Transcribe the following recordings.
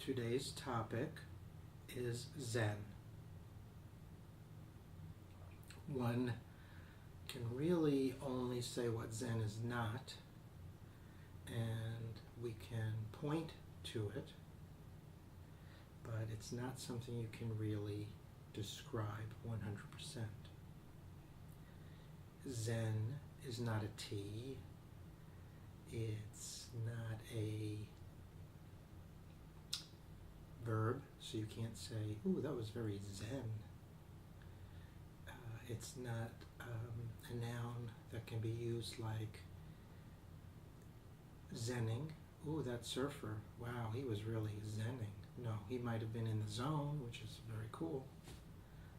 Today's topic is Zen. One can really only say what Zen is not, and we can point to it, but it's not something you can really describe 100%. Zen is not a tea. It's not a verb, so you can't say, "Ooh, that was very Zen." It's not a noun that can be used like Zenning. "Ooh, that surfer, wow, he was really Zenning." No, he might have been in the zone, which is very cool,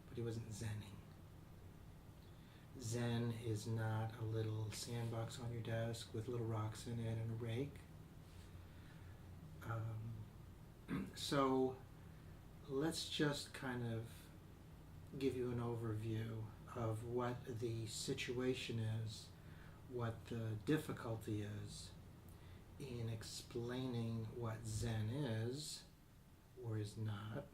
but he wasn't Zenning. Zen is not a little sandbox on your desk with little rocks in it and a rake. So let's just kind of give you an overview of what the situation is, what the difficulty is in explaining what Zen is or is not.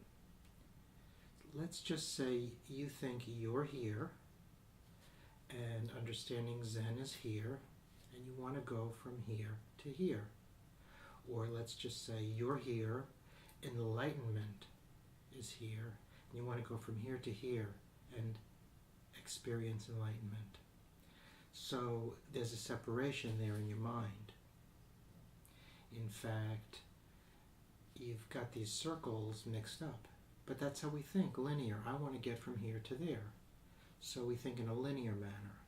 Let's just say you think you're here and understanding Zen is here, and you want to go from here to here. Or let's just say you're here, enlightenment is here, and you want to go from here to here and experience enlightenment. So there's a separation there in your mind. In fact, you've got these circles mixed up, but that's how we think, linear. I want to get from here to there. So we think in a linear manner.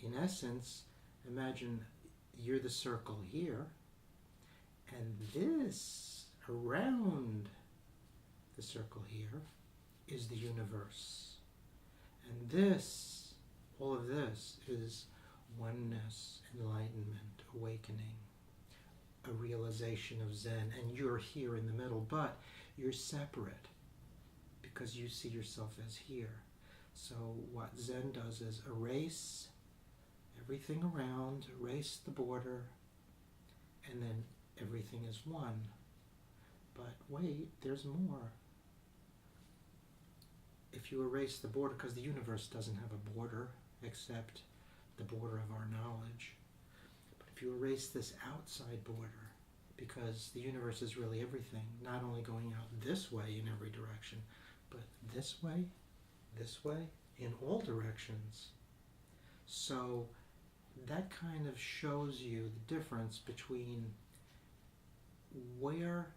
In essence, imagine you're the circle here, and this around the circle here is the universe. And this, all of this, is oneness, enlightenment, awakening, a realization of Zen, and you're here in the middle, but you're separate because you see yourself as here. So what Zen does is erase everything around, erase the border, and then everything is one. But wait, there's more. If you erase the border, because the universe doesn't have a border except the border of our knowledge, but if you erase this outside border, because the universe is really everything, not only going out this way in every direction, but this way, in all directions. So that kind of shows you the difference between where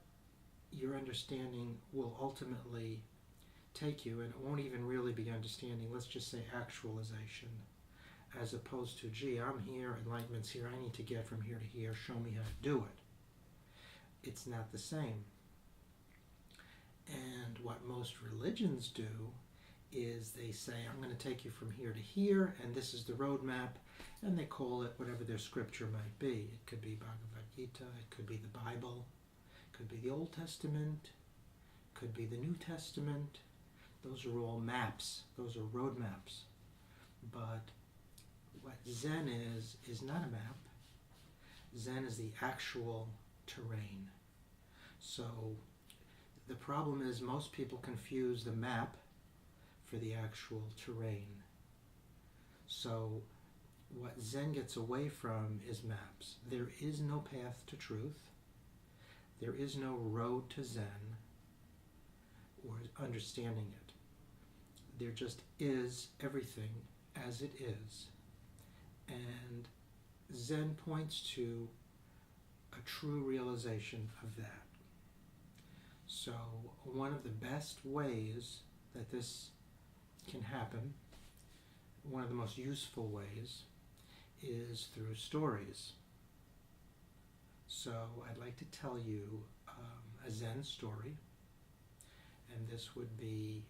your understanding will ultimately take you, and it won't even really be understanding, let's just say actualization, as opposed to, gee, I'm here, enlightenment's here, I need to get from here to here, show me how to do it. It's not the same. And what most religions do is they say, I'm going to take you from here to here, and this is the roadmap, and they call it whatever their scripture might be. It could be Bhagavad Gita, it could be the Bible, it could be the Old Testament, it could be the New Testament. Those are all maps, those are roadmaps. But what Zen is not a map. Zen is the actual terrain. So the problem is most people confuse the map for the actual terrain. So what Zen gets away from is maps. There is no path to truth. There is no road to Zen or understanding it. There just is everything as it is. And Zen points to a true realization of that. So one of the best ways that this can happen, one of the most useful ways, is through stories. So I'd like to tell you a Zen story, and this would be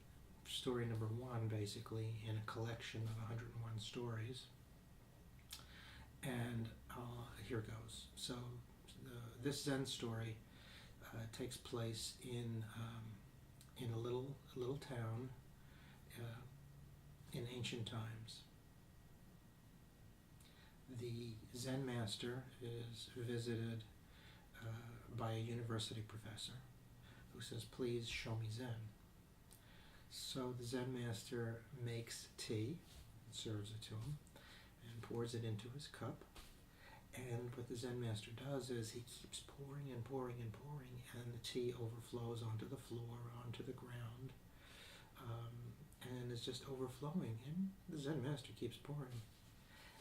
story number 1, basically, in a collection of 101 stories. And here goes. So this Zen story takes place in a little town in ancient times. The Zen master is visited by a university professor, who says, "Please show me Zen." So the Zen master makes tea, and serves it to him, and pours it into his cup. And what the Zen master does is he keeps pouring and pouring and pouring, and the tea overflows onto the floor, onto the ground, and is just overflowing. And the Zen master keeps pouring.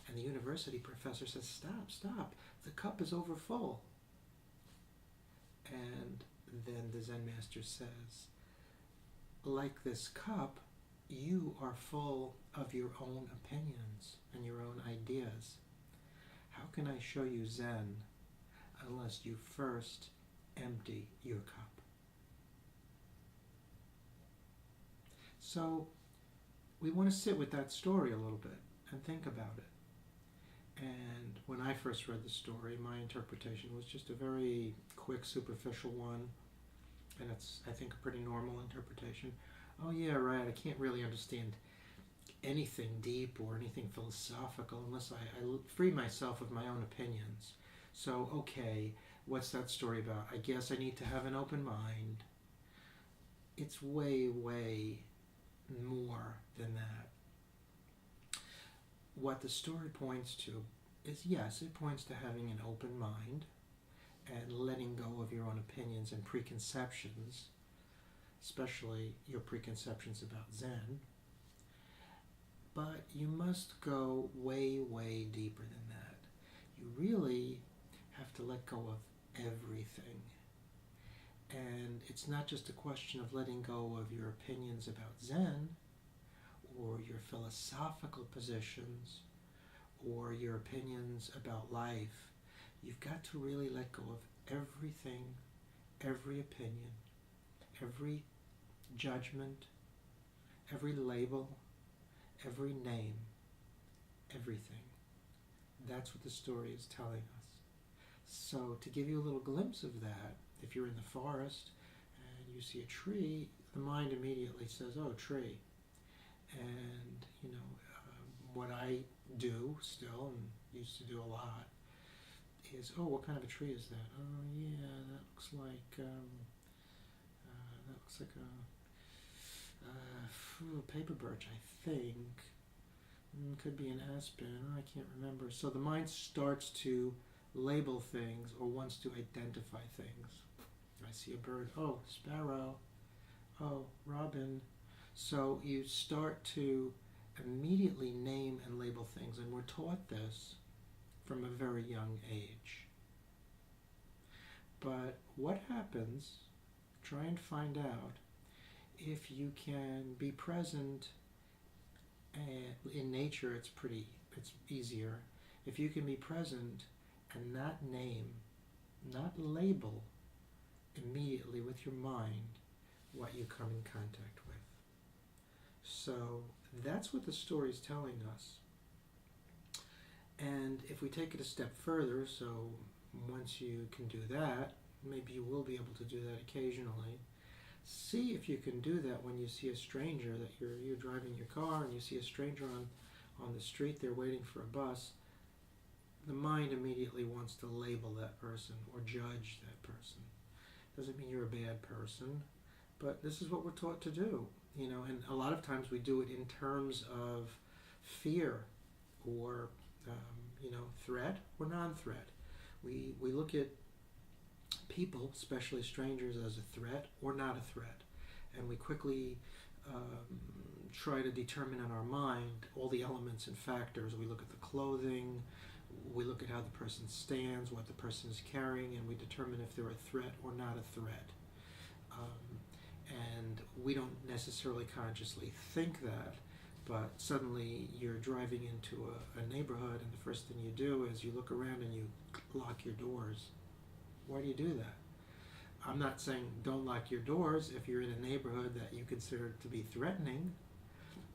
And the university professor says, "Stop, stop, the cup is over full." And then the Zen master says, "Like this cup, you are full of your own opinions and your own ideas. How can I show you Zen unless you first empty your cup?" So we want to sit with that story a little bit and think about it. And when I first read the story, my interpretation was just a very quick, superficial one. And it's, I think, a pretty normal interpretation. Oh yeah, right, I can't really understand anything deep or anything philosophical unless I free myself of my own opinions. So, okay, what's that story about? I guess I need to have an open mind. It's way, way more than that. What the story points to is, yes, it points to having an open mind and letting go of your own opinions and preconceptions, especially your preconceptions about Zen. But you must go way, way deeper than that. You really have to let go of everything. And it's not just a question of letting go of your opinions about Zen or your philosophical positions or your opinions about life. You've got to really let go of everything, every opinion, every judgment, every label, every name, everything. That's what the story is telling us. So to give you a little glimpse of that, if you're in the forest and you see a tree, the mind immediately says, "Oh, tree." And, what I do still, and used to do a lot, is, "Oh, what kind of a tree is that? Oh, yeah, that looks like a paper birch, I think. Could be an aspen. I can't remember." So the mind starts to label things or wants to identify things. I see a bird. Oh, sparrow. Oh, robin. So you start to immediately name and label things, and we're taught this from a very young age. But what happens, try and find out, if you can be present in nature. It's easier. If you can be present and not name, not label immediately with your mind what you come in contact with. So that's what the story is telling us. And if we take it a step further, so once you can do that, maybe you will be able to do that occasionally. See if you can do that when you see a stranger, that you're driving your car and you see a stranger on the street, they're waiting for a bus. The mind immediately wants to label that person or judge that person. Doesn't mean you're a bad person, but this is what we're taught to do, and a lot of times we do it in terms of fear or, threat or non-threat. We look at people, especially strangers, as a threat or not a threat, and we quickly try to determine in our mind all the elements and factors. We look at the clothing, we look at how the person stands, what the person is carrying, and we determine if they're a threat or not a threat. And we don't necessarily consciously think that, but suddenly you're driving into a neighborhood, and the first thing you do is you look around and you lock your doors. Why do you do that? I'm not saying don't lock your doors if you're in a neighborhood that you consider to be threatening,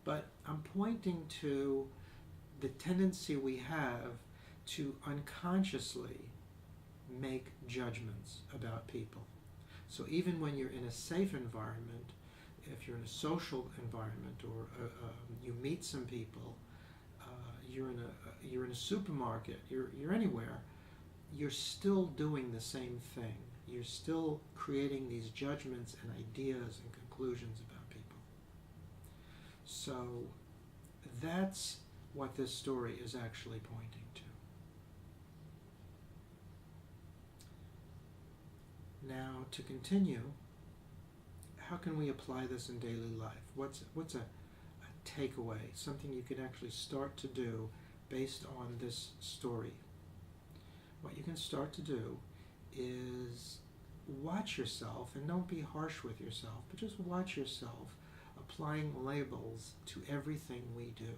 but I'm pointing to the tendency we have to unconsciously make judgments about people. So even when you're in a safe environment, if you're in a social environment or you meet some people, you're in a supermarket, you're anywhere, you're still doing the same thing. you're still creating these judgments and ideas and conclusions about people. So that's what this story is actually pointing to. Now, to continue, how can we apply this in daily life? What's a takeaway, something you can actually start to do based on this story? What you can start to do is watch yourself, and don't be harsh with yourself, but just watch yourself applying labels to everything we do.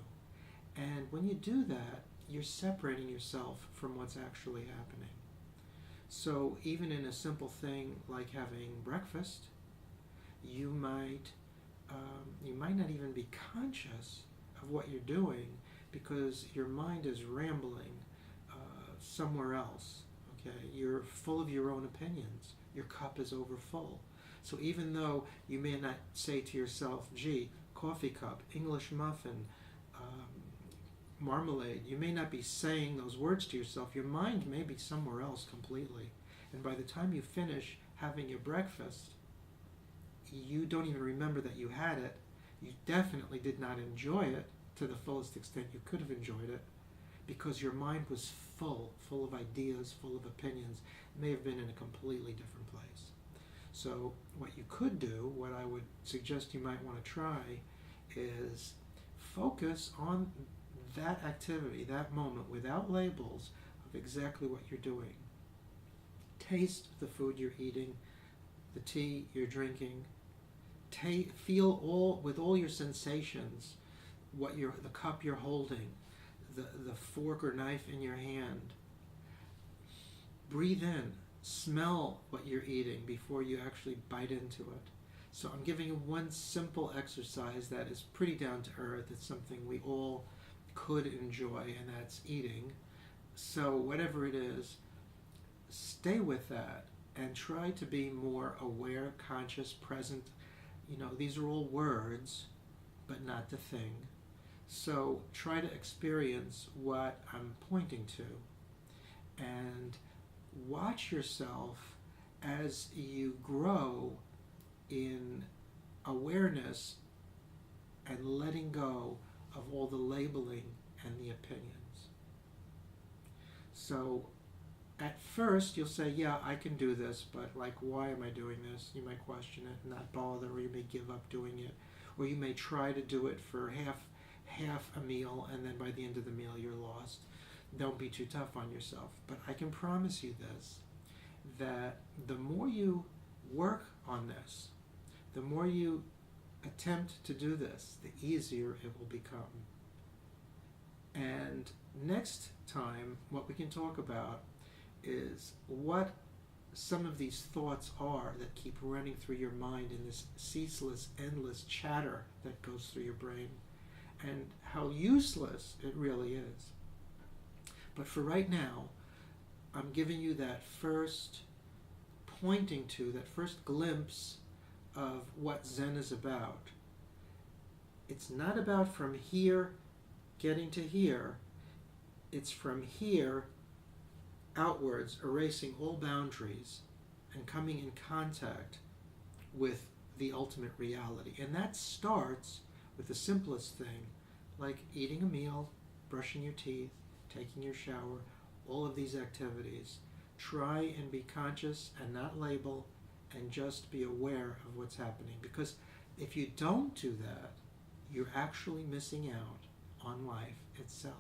And when you do that, you're separating yourself from what's actually happening. So even in a simple thing like having breakfast, you might not even be conscious of what you're doing because your mind is rambling somewhere else. Okay, you're full of your own opinions. Your cup is over full. So even though you may not say to yourself, gee, coffee cup, English muffin, marmalade, you may not be saying those words to yourself. Your mind may be somewhere else completely. And by the time you finish having your breakfast, you don't even remember that you had it. You definitely did not enjoy it to the fullest extent you could have enjoyed it because your mind was full of ideas, full of opinions. It may have been in a completely different place. So what you could do, what I would suggest you might want to try, is focus on that activity, that moment, without labels of exactly what you're doing. Taste the food you're eating, the tea you're drinking. Feel with all your sensations, the cup you're holding, the fork or knife in your hand. Breathe in, smell what you're eating before you actually bite into it. So I'm giving you one simple exercise that is pretty down to earth. It's something we all could enjoy, and that's eating. So whatever it is, stay with that and try to be more aware, conscious, present. These are all words, but not the thing. So try to experience what I'm pointing to and watch yourself as you grow in awareness and letting go of all the labeling and the opinions. So at first you'll say, yeah, I can do this, but why am I doing this? You might question it and not bother, or you may give up doing it, or you may try to do it for half a meal, and then by the end of the meal you're lost. Don't be too tough on yourself. But I can promise you this, that the more you work on this, the more you attempt to do this, the easier it will become. And next time, what we can talk about is what some of these thoughts are that keep running through your mind in this ceaseless, endless chatter that goes through your brain, and how useless it really is. But for right now, I'm giving you that first that first glimpse of what Zen is about. It's not about from here getting to here. It's from here outwards, erasing all boundaries and coming in contact with the ultimate reality. And that starts with the simplest thing, like eating a meal, brushing your teeth, taking your shower, all of these activities. Try and be conscious and not label, and just be aware of what's happening. Because if you don't do that, you're actually missing out on life itself.